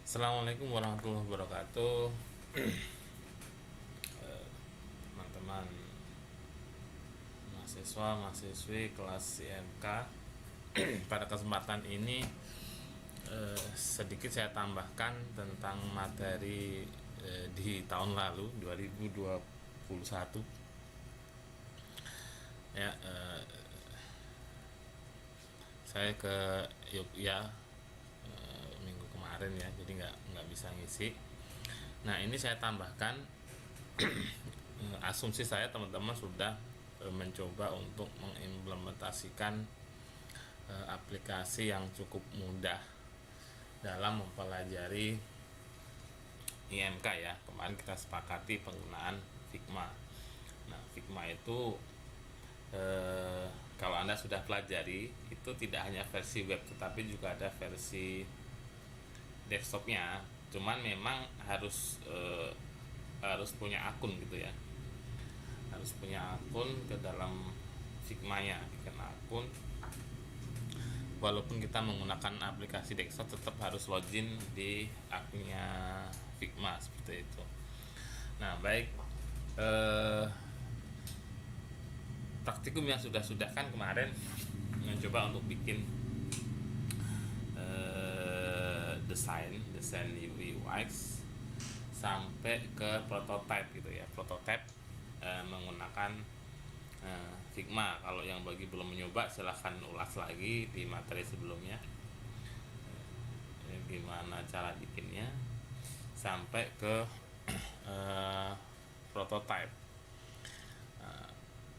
Assalamualaikum warahmatullahi wabarakatuh. Teman-teman mahasiswa mahasiswi kelas IMK, pada kesempatan ini sedikit saya tambahkan tentang materi di tahun lalu 2021 ya. Saya ke Yogyakarta minggu kemarin ya, jadi nggak bisa ngisi. Nah, ini saya tambahkan asumsi saya teman-teman sudah mencoba untuk mengimplementasikan aplikasi yang cukup mudah dalam mempelajari IMK ya. Kemarin kita sepakati penggunaan Figma. Nah, Figma itu kalau Anda sudah pelajari, itu tidak hanya versi web tetapi juga ada versi desktopnya. Cuman memang harus punya akun gitu ya, harus punya akun ke dalam Figma-nya, bikin akun. Walaupun kita menggunakan aplikasi desktop, tetap harus login di akunnya Figma seperti itu. Nah, baik, praktikum yang sudah kan kemarin mencoba untuk bikin desain UI UX sampai ke prototype gitu ya, prototype menggunakan Figma. Kalau yang bagi belum mencoba, silahkan ulas lagi di materi sebelumnya gimana cara bikinnya sampai ke prototype,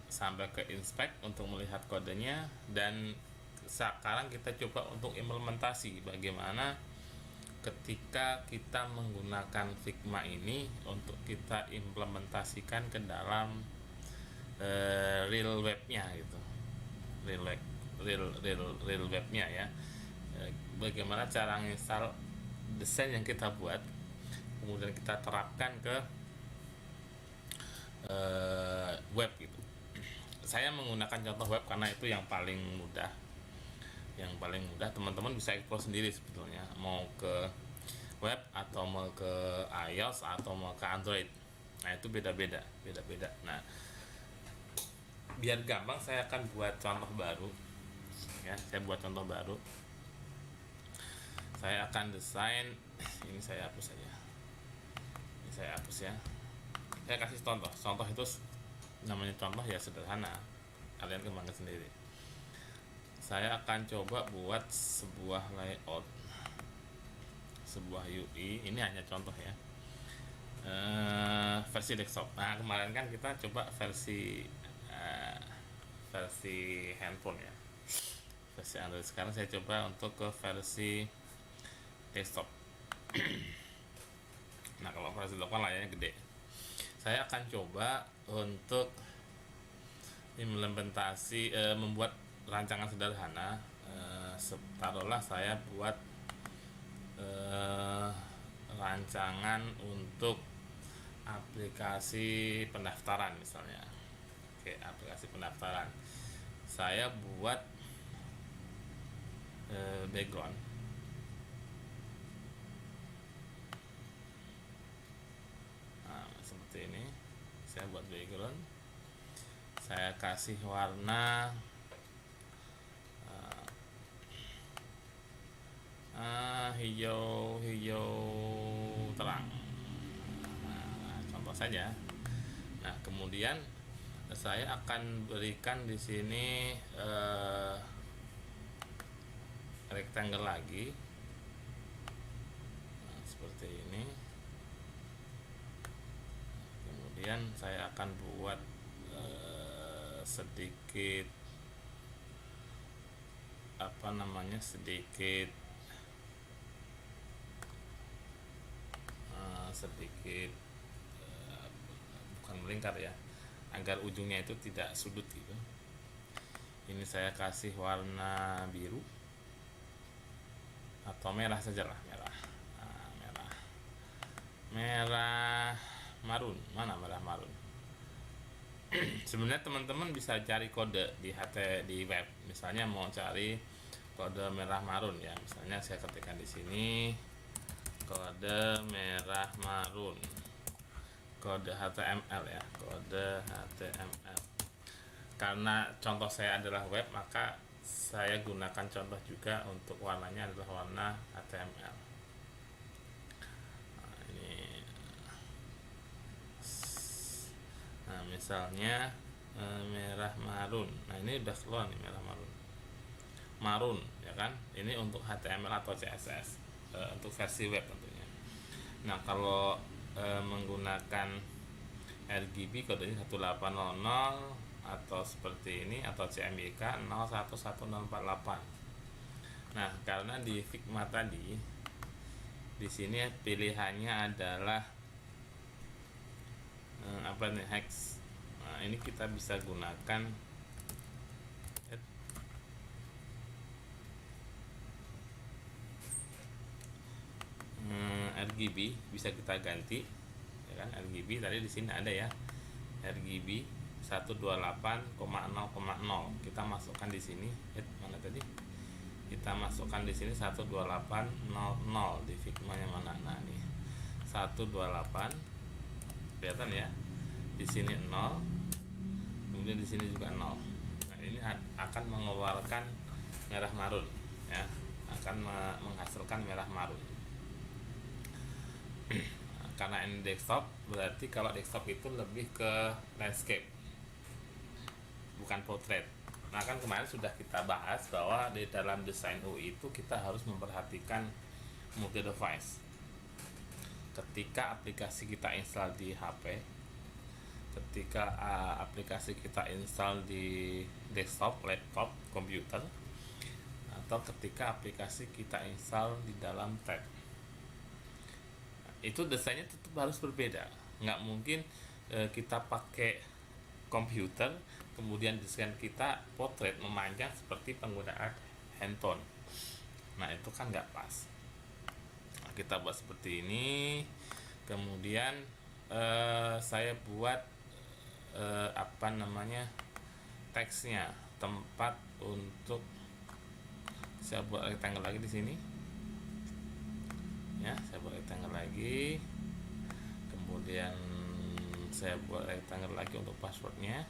sampai ke inspect untuk melihat kodenya. Dan sekarang kita coba untuk implementasi bagaimana ketika kita menggunakan Figma ini untuk kita implementasikan ke dalam real webnya gitu, real webnya ya. Bagaimana cara install desain yang kita buat, kemudian kita terapkan ke web gitu. Saya menggunakan contoh web karena itu yang paling mudah. Teman-teman bisa explore sendiri sebetulnya, mau ke web atau mau ke iOS atau mau ke Android. Nah, itu beda-beda. Nah, biar gampang saya akan buat contoh baru ya. Saya akan desain ini, saya hapus saja. Saya kasih contoh itu namanya contoh ya, sederhana, kalian kembangkan sendiri. Saya akan coba buat sebuah layout, sebuah UI. Ini hanya contoh ya, versi desktop. Nah, kemarin kan kita coba versi handphone ya, versi Android. Sekarang saya coba untuk ke versi desktop. Nah, kalau versi desktop kan layarnya gede. Saya akan coba untuk implementasi, membuat rancangan sederhana. Taruhlah saya buat rancangan untuk aplikasi pendaftaran misalnya. Oke, aplikasi pendaftaran. Saya buat background. Nah, seperti ini. Saya buat background. Saya kasih warna hijau terang. Nah, contoh saja. Nah, kemudian saya akan berikan di sini rectangle lagi. Nah, seperti ini. Kemudian saya akan buat sedikit bukan melingkar ya, agar ujungnya itu tidak sudut gitu. Ini saya kasih warna biru atau merah sajalah, merah marun. Mana merah marun? Sebenarnya teman-teman bisa cari kode di web, misalnya mau cari kode merah marun ya. Misalnya saya ketikkan di sini kode kode merah marun, kode HTML ya, kode HTML. Karena contoh saya adalah web, maka saya gunakan contoh juga untuk warnanya adalah warna HTML. Nah, ini, nah misalnya merah marun. Nah ini udah keluar nih merah marun ya kan. Ini untuk HTML atau CSS, untuk versi web tentunya. Nah kalau menggunakan RGB kodenya 1800 atau seperti ini, atau CMYK 011048. Nah karena di Figma tadi di sini pilihannya adalah apa nih, hex. Nah ini kita bisa gunakan RGB, bisa kita ganti ya kan. RGB tadi di sini ada ya, RGB 128,0,0 kita masukkan di sini. Mana tadi kita masukkan di sini 128,00 di Figma nya mana. Nah ini 128 kelihatan ya, di sini 0, kemudian di sini juga 0. Nah ini akan mengeluarkan merah marun ya, akan menghasilkan merah marun. Karena ini desktop, berarti kalau desktop itu lebih ke landscape, bukan portrait. Nah kan kemarin sudah kita bahas bahwa di dalam desain UI itu kita harus memperhatikan multi device. Ketika aplikasi kita install di HP, ketika aplikasi kita install di desktop, laptop, komputer, atau ketika aplikasi kita install di dalam tab, itu desainnya tetap harus berbeda. Nggak mungkin kita pakai komputer kemudian desain kita portrait memanjang seperti penggunaan handphone. Nah itu kan nggak pas. Nah, kita buat seperti ini, kemudian saya buat apa namanya, teksnya, tempat untuk saya buat rectangle lagi di sini ya. Saya buat rectangle lagi, kemudian saya buat rectangle lagi untuk passwordnya.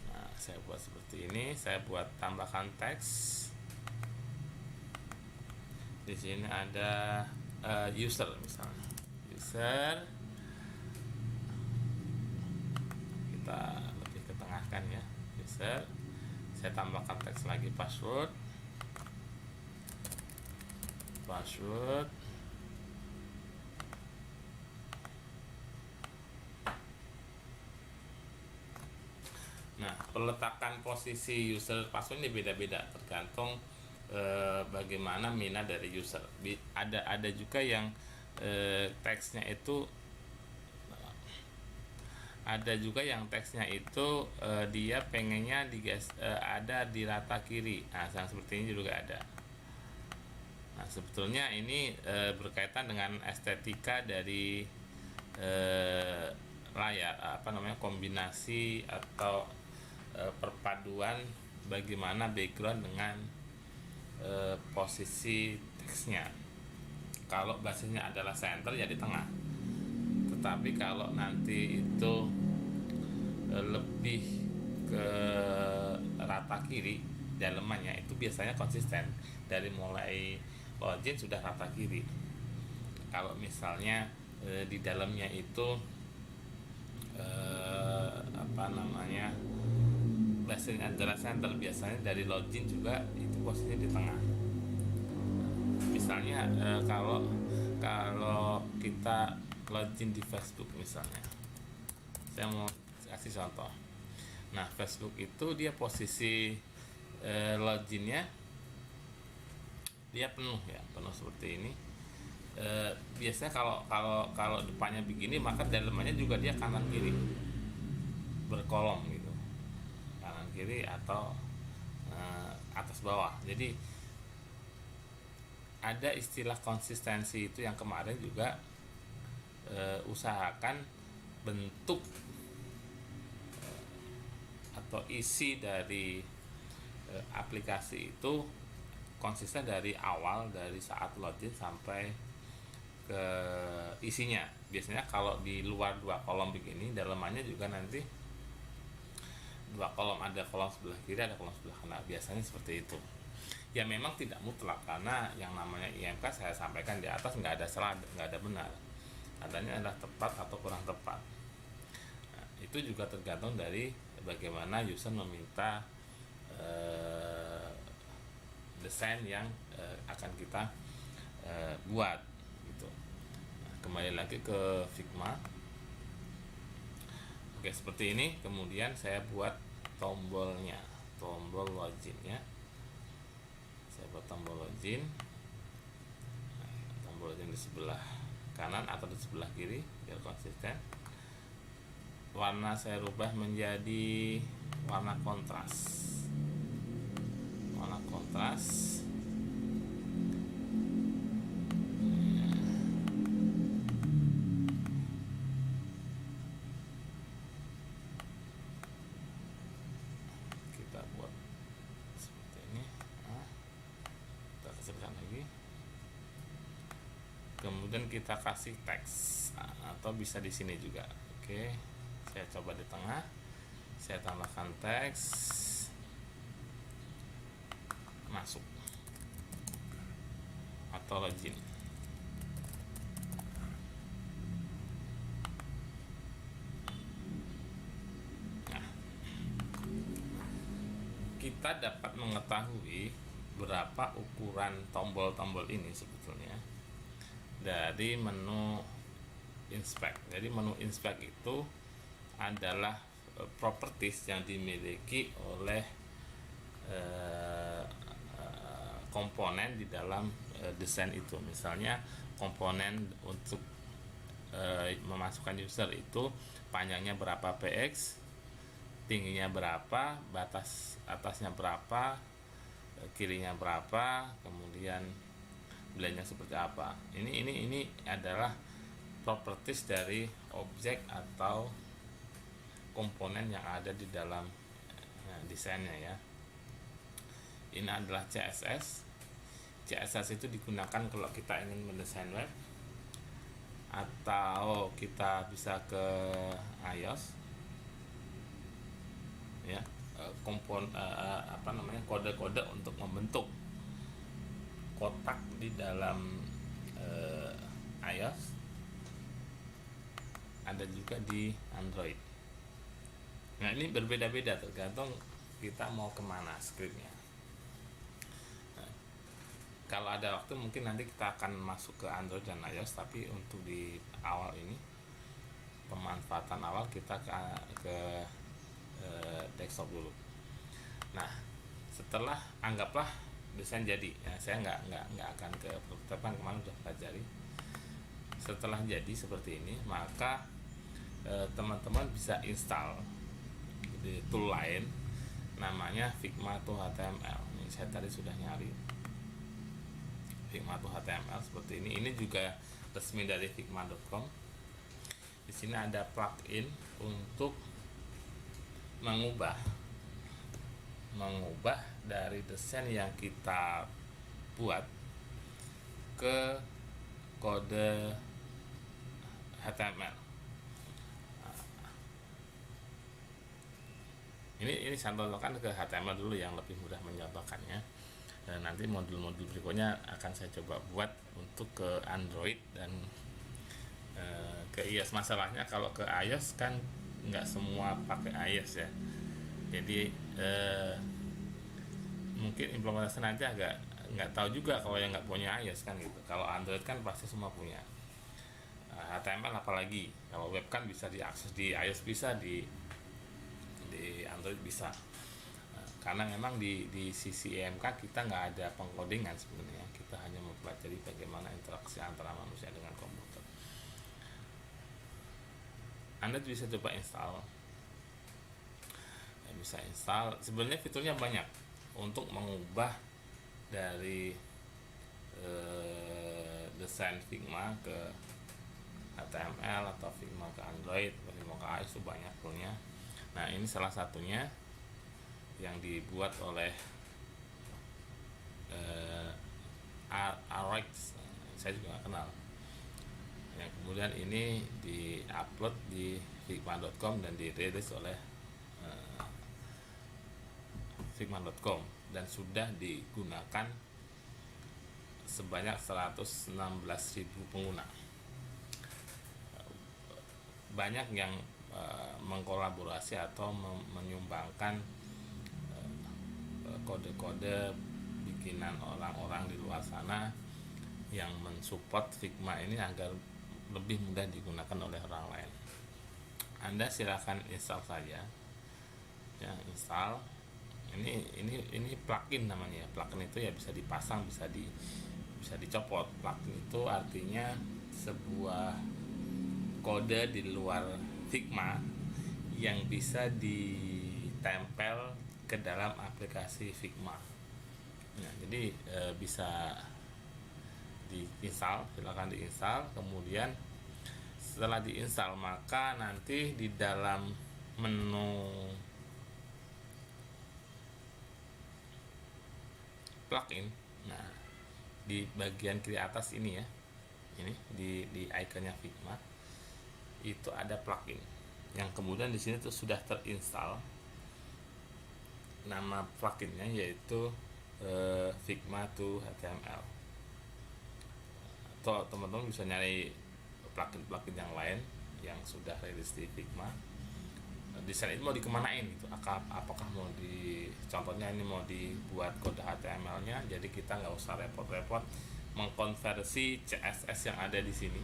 Nah saya buat seperti ini, saya buat tambahkan teks. Di sini ada user, misalnya user, kita lebih ketengahkan ya, user. Saya tambahkan teks lagi, password. Nah peletakan posisi user password ini beda-beda tergantung bagaimana minat dari user. Ada juga yang teksnya itu dia pengennya ada di rata kiri. Nah yang seperti ini juga ada. Nah sebetulnya ini berkaitan dengan estetika dari layar, kombinasi atau perpaduan bagaimana background dengan posisi teksnya. Kalau basisnya adalah center ya di tengah, tetapi kalau nanti itu lebih ke rata kiri dalemannya, itu biasanya konsisten dari mulai login sudah rata kiri. Kalau misalnya di dalamnya itu basisnya adalah center, biasanya dari login juga itu posisinya di tengah. Misalnya kalau kita login di Facebook misalnya, saya mau kasih contoh. Nah Facebook itu dia posisi loginnya dia penuh ya, penuh seperti ini. Biasanya kalau depannya begini, maka dalamannya juga dia kanan kiri berkolom gitu, kanan kiri atau atas bawah. Jadi ada istilah konsistensi itu yang kemarin juga usahakan bentuk atau isi dari aplikasi itu konsisten dari awal, dari saat login sampai ke isinya. Biasanya kalau di luar 2 kolom begini, dalamannya juga nanti 2 kolom, ada kolom sebelah kiri, ada kolom sebelah kanan, biasanya seperti itu. Ya memang tidak mutlak, karena yang namanya IMK saya sampaikan di atas nggak ada salah, nggak ada benar, adanya adalah tepat atau kurang tepat. Nah, itu juga tergantung dari bagaimana user meminta desain yang akan kita buat gitu. Nah, kembali lagi ke Figma. Oke, seperti ini. Kemudian saya buat tombolnya, tombol login ya. Saya buat tombol login. Nah, tombol login di sebelah kanan atau di sebelah kiri biar konsisten. Warna saya rubah menjadi warna kontras. Warna kontras. Kita buat seperti ini. Nah, kita kecilkan lagi. Kemudian kita kasih teks, atau bisa di sini juga. Oke, saya coba di tengah. Saya tambahkan teks. Masuk atau login. Nah, kita dapat mengetahui berapa ukuran tombol-tombol ini sebetulnya dari menu inspect. Jadi menu inspect itu adalah properties yang dimiliki oleh komponen di dalam desain itu. Misalnya komponen untuk memasukkan user itu panjangnya berapa px, tingginya berapa, batas atasnya berapa, kirinya berapa, kemudian blendnya seperti apa. Ini adalah properties dari objek atau komponen yang ada di dalam desainnya ya. Ini adalah CSS. CSS itu digunakan kalau kita ingin mendesain web, atau kita bisa ke iOS ya, kode-kode untuk membentuk kotak di dalam iOS. Ada juga di Android. Nah, ini berbeda-beda tergantung kita mau kemana scriptnya. Kalau ada waktu mungkin nanti kita akan masuk ke Android dan iOS, tapi untuk di awal ini, pemanfaatan awal, kita ke desktop dulu. Nah, setelah anggaplah desain jadi, ya, saya nggak akan ke prototipe, kemarin udah pelajari. Setelah jadi seperti ini, maka teman-teman bisa install di tool lain namanya Figma to HTML. Ini saya tadi sudah nyari Figma to HTML seperti ini. Ini juga resmi dari figma.com. Di sini ada plugin untuk mengubah dari desain yang kita buat ke kode HTML. Ini contohkan ke HTML dulu yang lebih mudah mencontohkannya. Dan nanti modul-modul berikutnya akan saya coba buat untuk ke Android dan ke iOS. Masalahnya kalau ke iOS kan nggak semua pakai iOS ya, jadi mungkin implementasi nanti agak nggak tahu juga kalau yang nggak punya iOS kan gitu. Kalau Android kan pasti semua punya. HTML apalagi, kalau web kan bisa diakses di iOS, bisa di Android bisa. Karena memang di sisi EMK kita nggak ada pengkodingan sebenarnya, kita hanya mempelajari bagaimana interaksi antara manusia dengan komputer. Anda bisa coba install, ya, bisa install. Sebenarnya fiturnya banyak untuk mengubah dari desain Figma ke HTML atau Figma ke Android, Figma ke iOS, itu banyak toolnya. Nah, ini salah satunya yang dibuat oleh eh, RX, saya juga nggak kenal. Yang kemudian ini di-upload di figma.com dan dirilis oleh eh, figma.com dan sudah digunakan sebanyak 116.000 pengguna. Banyak yang mengkolaborasi atau menyumbangkan kode-kode bikinan orang-orang di luar sana yang mensupport Figma ini agar lebih mudah digunakan oleh orang lain. Anda silakan install saja, ya, install. Ini plugin namanya. Plugin itu ya bisa dipasang, bisa dicopot. Plugin itu artinya sebuah kode di luar Figma yang bisa ditempel ke dalam aplikasi Figma. Nah, jadi bisa diinstal, silakan diinstal. Kemudian setelah diinstal, maka nanti di dalam menu plugin, nah di bagian kiri atas ini ya, ini di ikonnya Figma itu ada plugin yang kemudian di sini tuh sudah terinstall. Nama pluginnya yaitu Figma to HTML. Atau teman-teman bisa nyari plugin-plugin yang lain yang sudah rilis di Figma. Desain itu mau dikemanain gitu, apakah mau contohnya ini mau dibuat kode HTML-nya, jadi kita nggak usah repot-repot mengkonversi CSS yang ada di sini.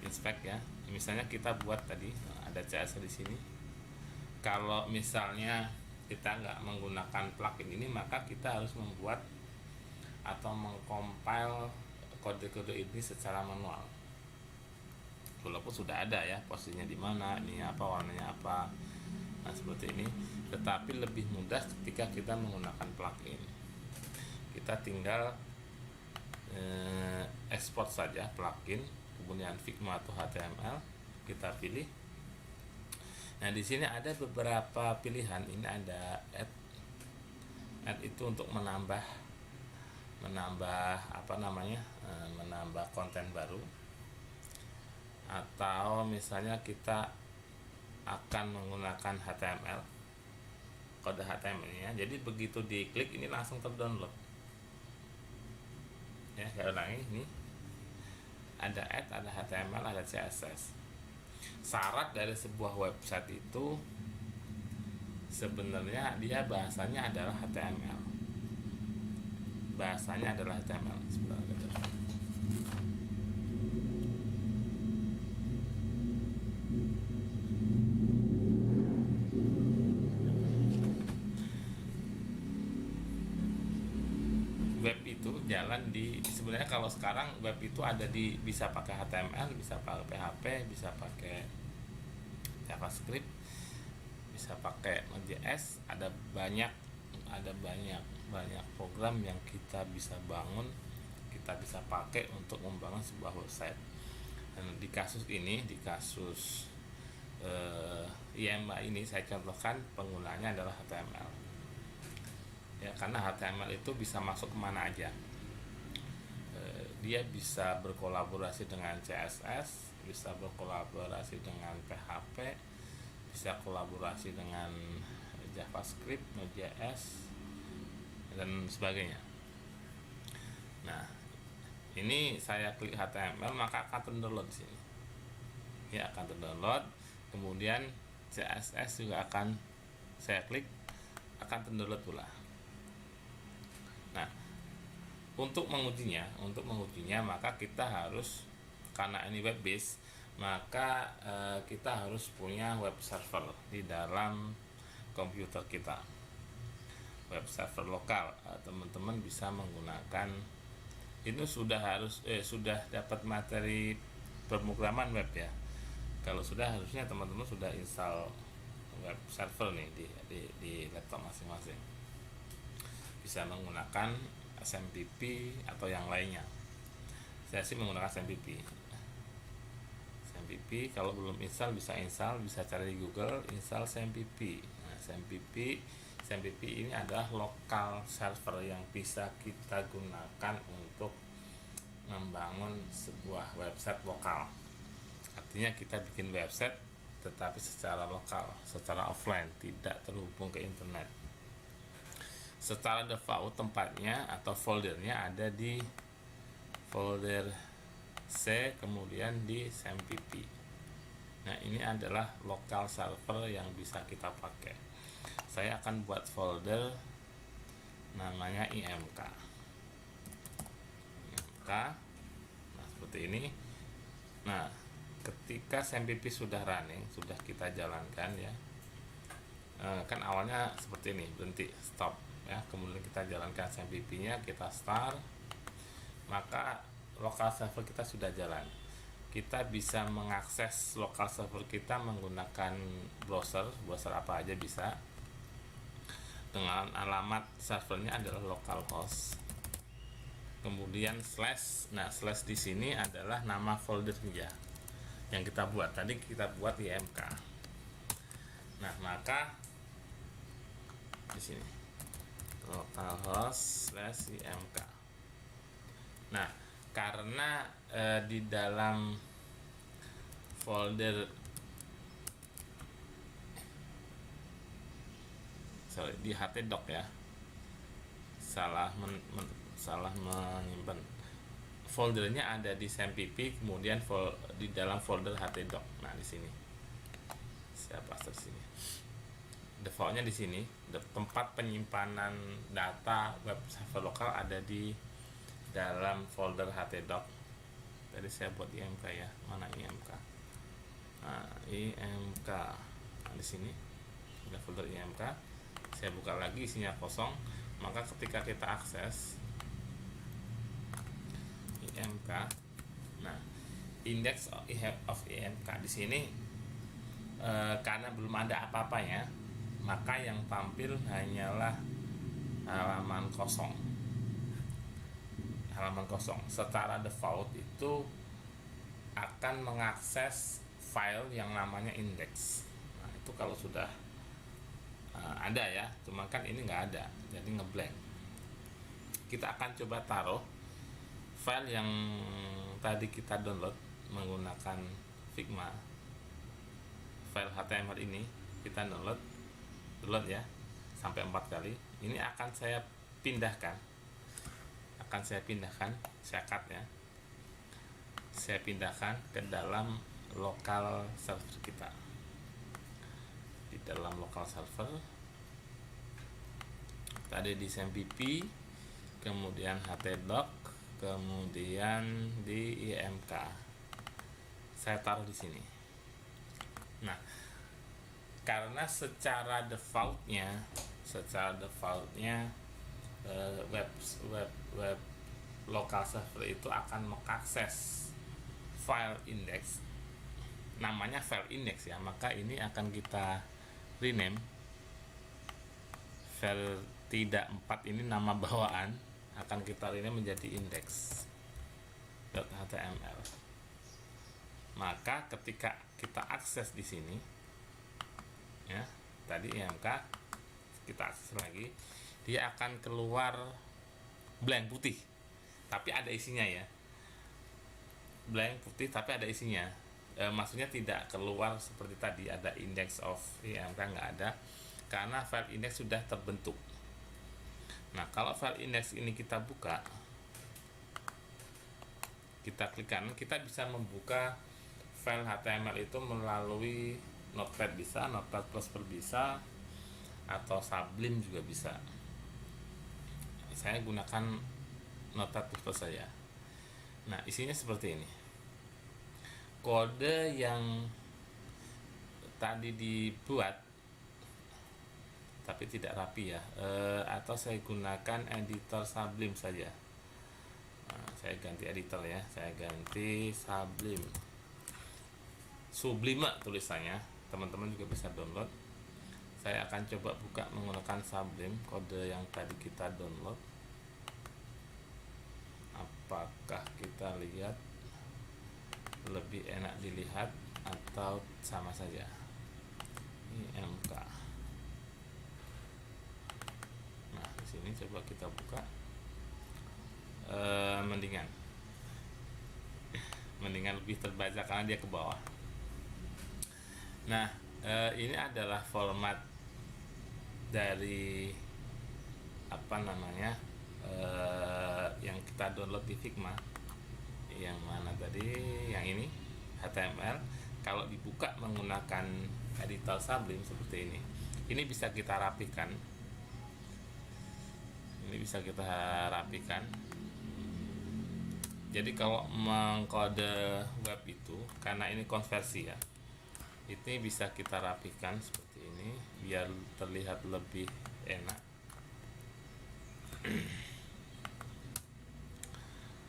Inspect ya, misalnya kita buat tadi ada CSS di sini. Kalau misalnya kita nggak menggunakan plugin ini, maka kita harus membuat atau mengcompile kode-kode ini secara manual. Walaupun sudah ada ya posisinya di mana, ini apa, warnanya apa, nah seperti ini. Tetapi lebih mudah ketika kita menggunakan plugin. Kita tinggal export saja plugin, kemudian Figma atau HTML kita pilih. Nah di sini ada beberapa pilihan. Ini ada add itu untuk menambah apa namanya, menambah konten baru. Atau misalnya kita akan menggunakan HTML, kode HTML-nya, jadi begitu diklik ini langsung terdownload ya. Saya ulangi, ini ada add, ada HTML, ada CSS. Syarat dari sebuah website itu sebenarnya dia bahasanya adalah HTML. Bahasanya adalah HTML sebenarnya. Web itu jalan di, sebenarnya kalau sekarang web itu ada di, bisa pakai HTML, bisa pakai PHP, bisa pakai JavaScript, bisa pakai Node.js. Ada banyak program yang kita bisa bangun, kita bisa pakai untuk membangun sebuah website. Dan di kasus ini, di kasus IMA ini, saya contohkan penggunanya adalah HTML ya, karena HTML itu bisa masuk kemana aja. Dia bisa berkolaborasi dengan CSS, bisa berkolaborasi dengan PHP, bisa kolaborasi dengan JavaScript, Node.js, dan sebagainya. Nah, ini saya klik HTML, maka akan terdownload di sini. Ya, akan terdownload. Kemudian CSS juga akan saya klik, akan terdownload pula. Nah, untuk mengujinya maka kita harus, karena ini web based, maka kita harus punya web server di dalam komputer kita, web server lokal. Teman-teman bisa menggunakan ini, sudah dapat materi pemrograman web ya. Kalau sudah, harusnya teman-teman sudah install web server nih di laptop masing-masing. Bisa menggunakan SMPP atau yang lainnya. Saya sih menggunakan SMPP. Kalau belum install, bisa cari di Google, install SMPP. Nah, SMPP SMPP ini adalah lokal server yang bisa kita gunakan untuk membangun sebuah website lokal. Artinya kita bikin website tetapi secara lokal, secara offline, tidak terhubung ke internet. Secara default tempatnya atau foldernya ada di folder C, kemudian di SMPP. Nah, ini adalah lokal server yang bisa kita pakai. Saya akan buat folder namanya IMK. Nah, seperti ini. Nah, ketika SMPP sudah running, sudah kita jalankan ya, kan awalnya seperti ini, berhenti, stop ya, kemudian kita jalankan SMPP nya, kita start, maka lokal server kita sudah jalan. Kita bisa mengakses lokal server kita menggunakan browser apa aja bisa, dengan alamat servernya adalah localhost, kemudian slash. Nah, slash di sini adalah nama foldernya yang kita buat tadi, kita buat IMK. Nah, maka di sini localhost slash IMK. Nah, karena di dalam folder di htdoc ya, salah menyimpan foldernya ada di SMPP, kemudian di dalam folder htdoc. Nah, di sini saya paste sini. Defaultnya di sini, tempat penyimpanan data web server lokal ada di dalam folder htdoc. Tadi saya buat IMK ya, mana IMK? Nah, IMK. Nah, di sini ada folder IMK. Saya buka lagi, isinya kosong. Maka ketika kita akses IMK, nah, index of IMK di sini karena belum ada apa-apanya, maka yang tampil hanyalah halaman kosong. Secara default itu akan mengakses file yang namanya index. Nah, itu kalau sudah ada ya, cuma kan ini nggak ada, jadi ngeblank. Kita akan coba taruh file yang tadi kita download menggunakan Figma, file HTML ini kita download ya sampai 4 kali. Ini akan saya pindahkan, saya cut ya, saya pindahkan ke dalam lokal server kita. Di dalam lokal server tadi di SMPP, kemudian htdoc, kemudian di IMK, saya taruh di sini. Nah, karena secara defaultnya web lokal server itu akan mengakses file index, namanya file index ya, maka ini akan kita rename. File tidak 4 ini nama bawaan, akan kita rename menjadi index.html. Maka ketika kita akses di sini ya, tadi IMK, kita akses lagi, dia akan keluar blank putih tapi ada isinya ya, blank putih tapi ada isinya. Maksudnya tidak keluar seperti tadi ada index of IMK, nggak ada, karena file index sudah terbentuk. Nah, kalau file index ini kita buka, kita klik kanan, kita bisa membuka file HTML itu melalui Notepad bisa, Notepad++ bisa, atau Sublime juga bisa. Saya gunakan Notepad++ saja. Nah, isinya seperti ini. Kode yang tadi dibuat tapi tidak rapi ya, atau saya gunakan editor Sublime saja. Nah, saya ganti editor ya, saya ganti Sublime tulisannya, teman-teman juga bisa download. Saya akan coba buka menggunakan Sublime, kode yang tadi kita download. Apakah kita lihat lebih enak dilihat atau sama saja? IMK. sini, coba kita buka. Mendingan lebih terbaca karena dia ke bawah. Nah, ini adalah format dari apa namanya, yang kita download di Figma. Yang mana tadi? Yang ini HTML. Kalau dibuka menggunakan editor Sublime seperti ini bisa kita rapikan. Jadi kalau mengkode web itu, karena ini konversi ya, ini bisa kita rapikan seperti ini biar terlihat lebih enak.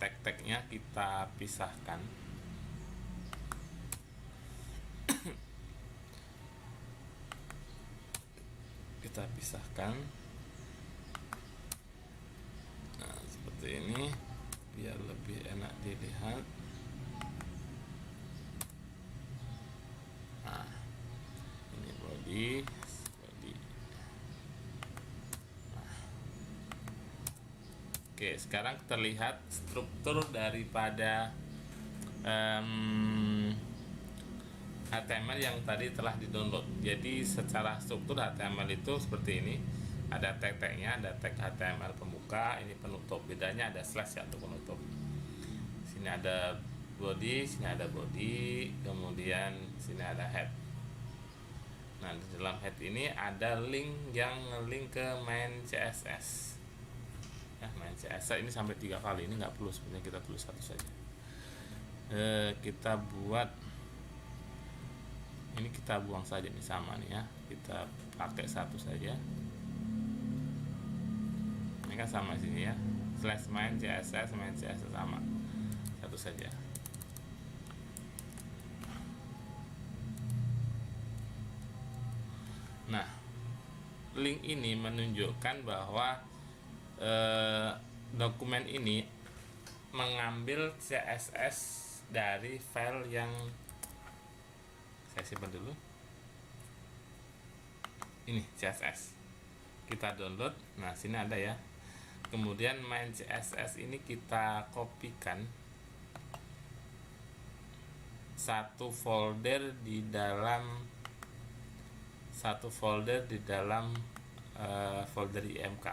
Tag-tagnya kita pisahkan. Nah, seperti ini biar lebih enak dilihat. Nah, ini body. Nah. Oke, sekarang terlihat struktur daripada HTML yang tadi telah di-download. Jadi secara struktur HTML itu seperti ini. Ada tag-tagnya, ada tag HTML pembuka, ini penutup. Bedanya ada slash ya untuk penutup. Sini ada body, kemudian sini ada head. Nah, di dalam head ini ada link yang nge-link ke main CSS. Ya, main CSS ini sampai 3 kali, ini nggak perlu sebenarnya, kita tulis satu saja. Kita buat ini, kita buang saja nih, sama nih ya, kita pakai satu saja. Ini kan sama sini ya, slash main CSS sama, satu saja. Nah, link ini menunjukkan bahwa dokumen ini mengambil CSS dari file yang saya simpan dulu. Ini CSS kita download. Nah, sini ada ya. Kemudian main CSS ini kita kopikan satu folder di dalam folder IMK.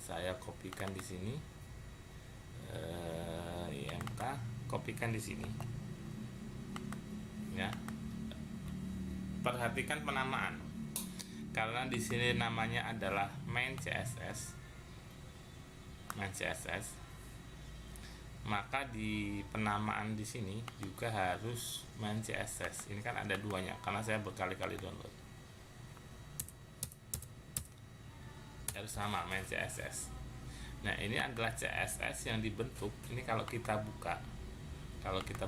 Saya kopikan di sini, IMK, kopikan di sini ya. Perhatikan penamaan, karena di sini namanya adalah main CSS, maka di penamaan di sini juga harus main CSS. Ini kan ada duanya karena saya berkali-kali download, harus sama main CSS. Nah, ini adalah CSS yang dibentuk. Ini kalau kita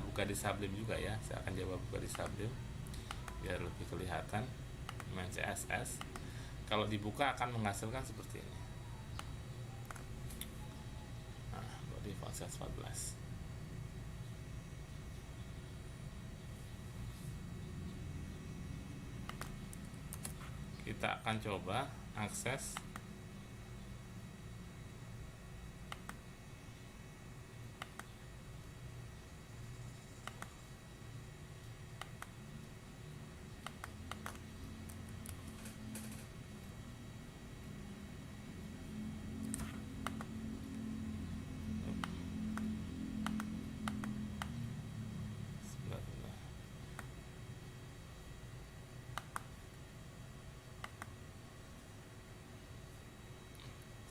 buka di Sublime juga ya, saya akan coba buka di Sublime biar lebih kelihatan main CSS. Kalau dibuka akan menghasilkan seperti ini. Nah, body font size 14. Kita akan coba akses.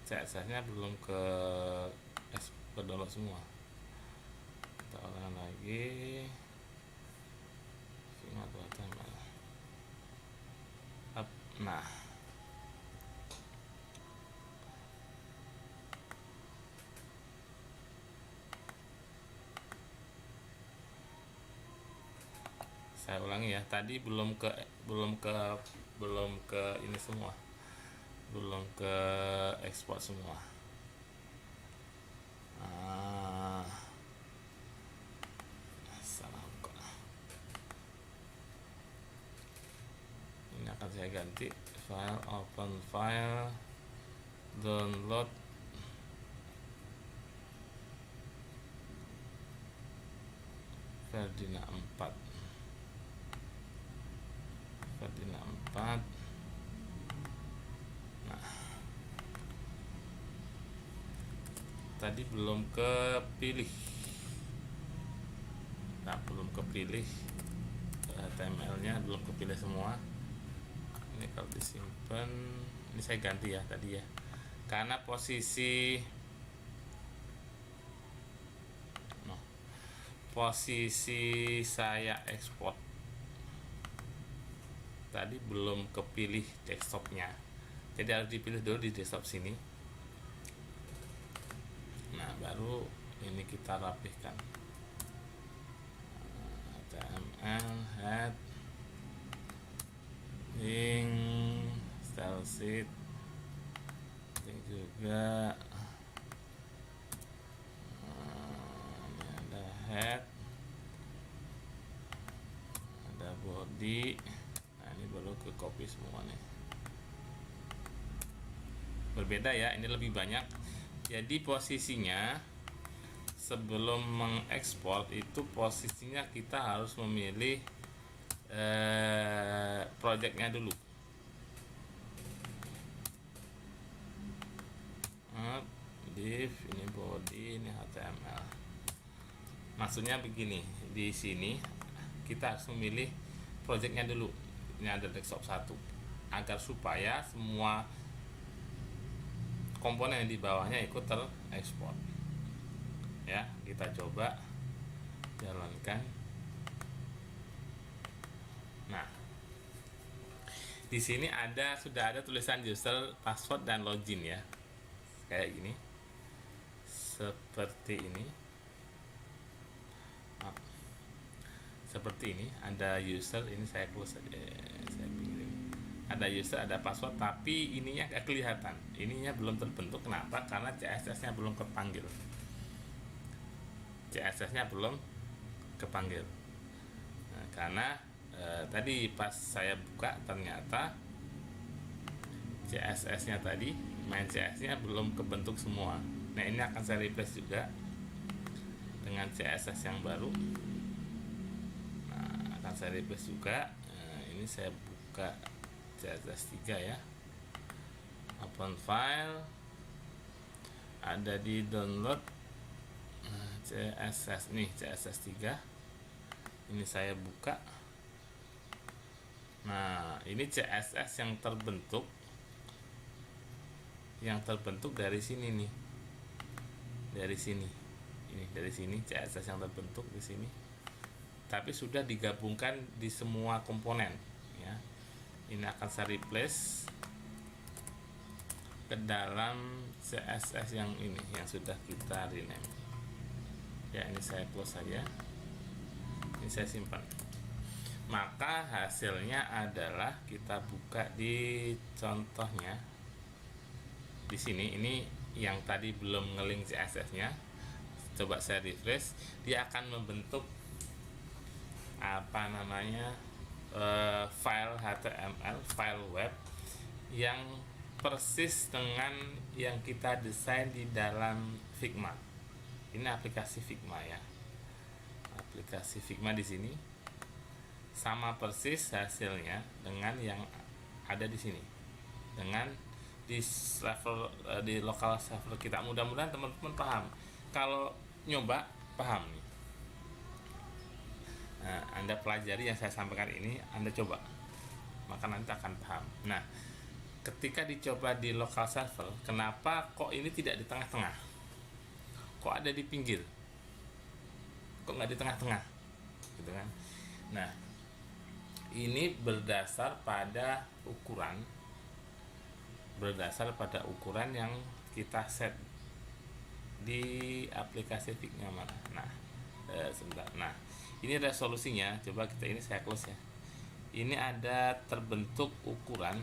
CSS-nya belum ke download semua. Kita ulang lagi. Nah, saya ulangi ya, tadi belum ke ini semua, belum ke ekspor semua. Ini akan saya ganti file, open file, download Ferdina 4. Nah, tadi belum kepilih. Belum kepilih, HTML-nya belum kepilih semua. Ini kalau disimpan, ini saya ganti ya tadi ya, karena posisi saya ekspor tadi belum kepilih desktopnya, jadi harus dipilih dulu di desktop sini. Nah, baru ini kita rapihkan. HTML head link style sheet link juga. Ini ada head, ada body. Nah, ini baru ke copy semua nih. Berbeda ya, ini lebih banyak. Jadi posisinya sebelum mengekspor itu posisinya kita harus memilih projectnya dulu. Div, ini body, ini HTML. Maksudnya begini, di sini kita harus memilih projectnya dulu. Ini ada desktop 1, agar supaya semua komponen di bawahnya ikut terekspor. Ya, kita coba jalankan. Nah, di sini sudah ada tulisan user, password, dan login ya, kayak gini, seperti ini. Seperti ini, ada user, ini saya close saja, saya pinggir. Ada user, ada password, tapi ininya nggak kelihatan, ininya belum terbentuk. Kenapa? Karena CSS-nya belum kepanggil. Nah, karena tadi pas saya buka ternyata CSS-nya tadi, main CSS-nya belum kebentuk semua. Nah, ini akan saya replace juga dengan CSS yang baru. Nah, akan saya replace juga. Nah, ini saya buka CSS 3 ya, open file, ada di download. CSS nih, CSS 3 ini saya buka. Nah, ini CSS yang terbentuk dari sini nih, dari sini CSS yang terbentuk di sini, tapi sudah digabungkan di semua komponen ya. Ini akan saya replace ke dalam CSS yang ini, yang sudah kita rename ya. Ini saya close saja, ini saya simpan. Maka hasilnya adalah kita buka di contohnya di sini. Ini yang tadi belum ngelink CSS-nya, coba saya refresh, dia akan membentuk apa namanya, file HTML, file web yang persis dengan yang kita desain di dalam Figma. Ini aplikasi Figma ya, aplikasi Figma di sini sama persis hasilnya dengan yang ada di sini, dengan di level di lokal server kita. Mudah-mudahan teman-teman paham. Kalau nyoba paham nih. Nah, Anda pelajari yang saya sampaikan ini, Anda coba, maka nanti akan paham. Nah, ketika dicoba di lokal server, kenapa kok ini tidak di tengah-tengah? Kok ada di pinggir? Kok nggak di tengah-tengah? Gitu kan? Nah, ini berdasar pada ukuran yang kita set di aplikasi Figma mana. Nah, sebentar. Nah, ini resolusinya, coba kita, ini saya close ya. Ini ada terbentuk ukuran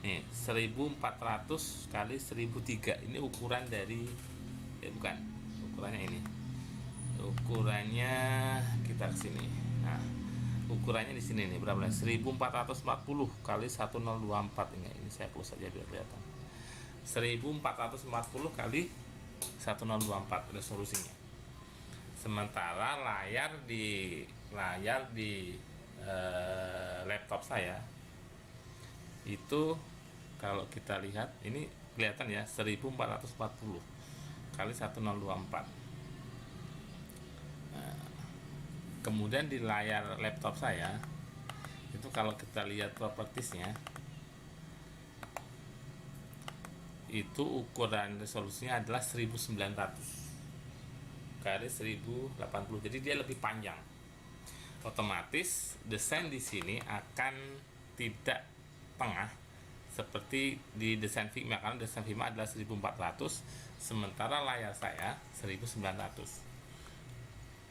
nih, 1400 kali 1003. Ini ukuran dari bukan, ukurannya ini. Ukurannya kita ke sini. Nah, ukurannya di sini nih, berapa? 1440 kali 1024. Ini saya close saja biar kelihatan. 1440 kali 1024 resolusinya. Sementara layar di laptop saya itu kalau kita lihat ini kelihatan ya 1440 kali 1024. Nah, kemudian di layar laptop saya itu kalau kita lihat propertiesnya itu ukuran resolusinya adalah 1900 kali 1080, jadi dia lebih panjang. Otomatis desain di sini akan tidak tengah seperti di desain Figma, karena desain Figma adalah 1400 sementara layar saya 1900.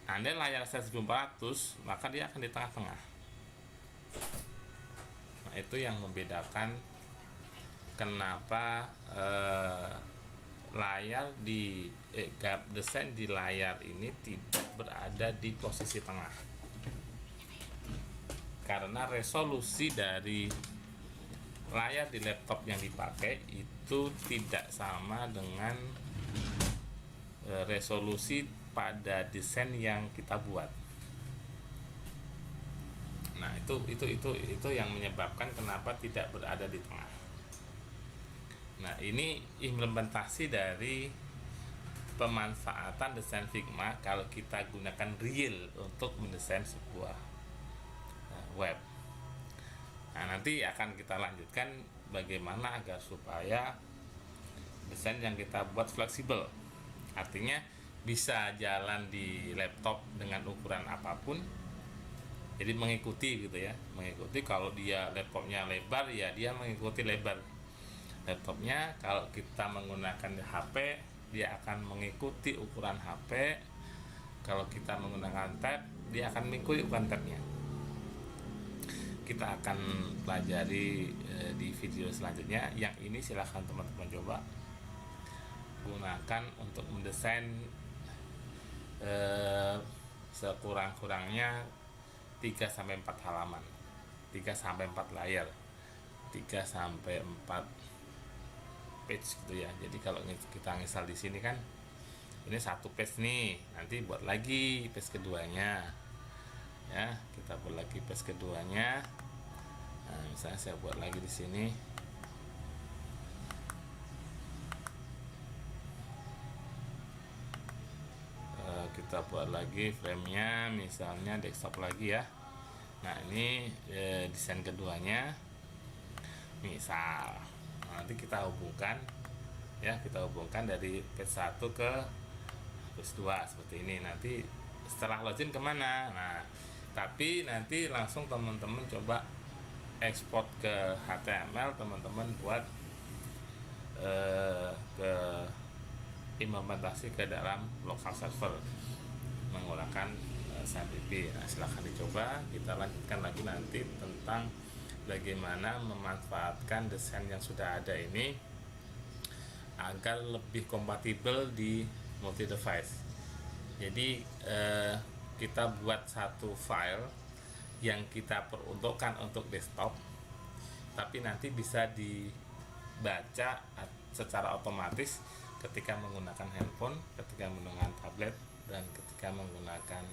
Andai layar saya 1400 maka dia akan di tengah-tengah. Nah, itu yang membedakan kenapa layar di desain di layar ini tidak berada di posisi tengah, karena resolusi dari layar di laptop yang dipakai itu tidak sama dengan resolusi pada desain yang kita buat. Nah, itu yang menyebabkan kenapa tidak berada di tengah. Nah, ini implementasi dari pemanfaatan desain Figma kalau kita gunakan real untuk mendesain sebuah web. Nah, nanti akan kita lanjutkan bagaimana agar supaya desain yang kita buat fleksibel, artinya bisa jalan di laptop dengan ukuran apapun, jadi mengikuti gitu ya, mengikuti. Kalau dia laptopnya lebar ya dia mengikuti lebar laptopnya. Kalau kita menggunakan HP dia akan mengikuti ukuran HP. Kalau kita menggunakan tab dia akan mengikuti ukuran tabnya. Kita akan pelajari di video selanjutnya. Yang ini silahkan teman-teman coba gunakan untuk mendesain sekurang-kurangnya 3-4 halaman, 3-4 layar, 3-4 page gitu ya. Jadi kalau kita nginstal di sini kan ini satu page nih, nanti buat lagi page keduanya ya, kita buat lagi page keduanya. Nah, misalnya saya buat lagi di sini, kita buat lagi framenya misalnya desktop lagi ya. Nah, ini desain keduanya misal. Nanti kita hubungkan ya, kita hubungkan dari page 1 ke page 2 seperti ini. Nanti setelah login kemana? Nah, tapi nanti langsung teman-teman coba ekspor ke HTML, teman-teman buat ke implementasi ke dalam local server menggunakan SAMPP. Nah, silahkan dicoba. Kita lanjutkan lagi nanti tentang bagaimana memanfaatkan desain yang sudah ada ini agar lebih kompatibel di multi device. Jadi kita buat satu file yang kita peruntukkan untuk desktop, tapi nanti bisa dibaca secara otomatis ketika menggunakan handphone, ketika menggunakan tablet, dan ketika menggunakan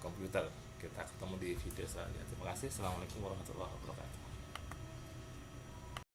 komputer. Kita ketemu di video selanjutnya. Terima kasih. Assalamualaikum warahmatullahi wabarakatuh.